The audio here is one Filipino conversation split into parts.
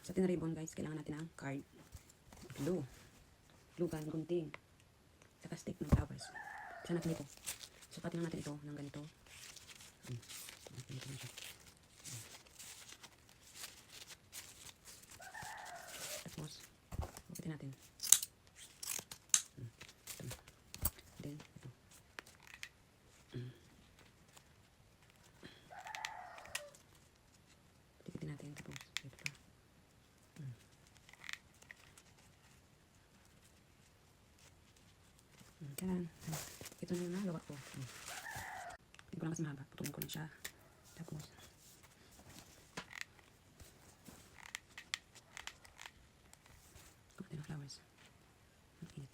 Sa tinaribbon guys, kailangan natin ng card, glue, glue gun, gunting, saka stick ng flowers. Isa natin ito. Sukatin natin ito ng ganito. Ganito na siya. Tapos, sukatin natin. Then, ito. Tikitin natin. Tapos, ito pa. Yan. Ito na yung nagawa ko. Hindi ko lang kasi mahaba. Putulin ko lang siya. Tapos, kumatin ng flowers. Ang init.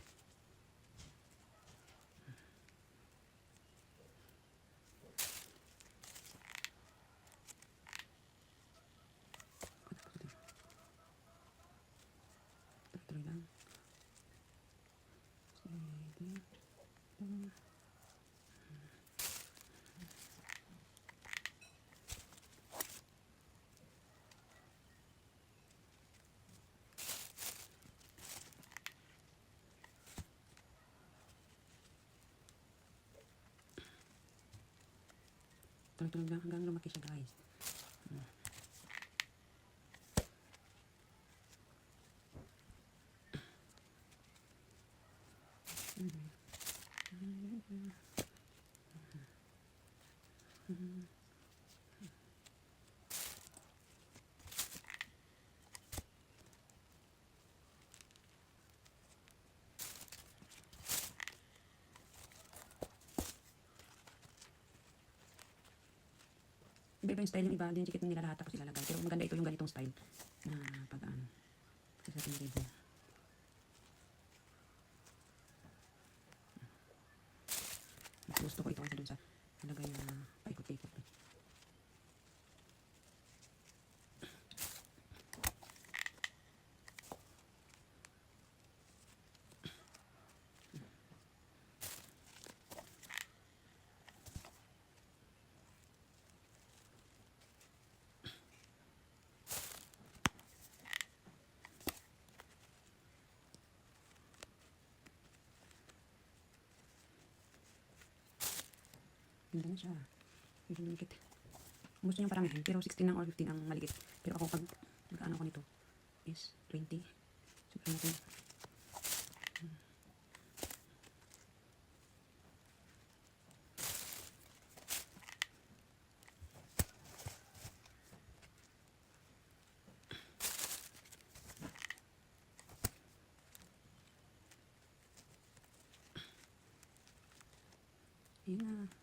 Tuloy lang. Tuloy lang hanggang lumaki siya guys. Iba-iba yung style ng iba, din dikit nila lahat tapos ilalagay. Pero maganda ito yung ganitong style na pag-ano. Kasi sa tinaribbon. Gusto ko ito kasi dun sa nalagay na paikot-ikot. Ganda na siya. Medyo malikit. Gusto niyang paramihin. Pero 16 lang or 15 ang malikit. Pero ako pag nag-ano ko nito is 20. Siguro natin. Yun na.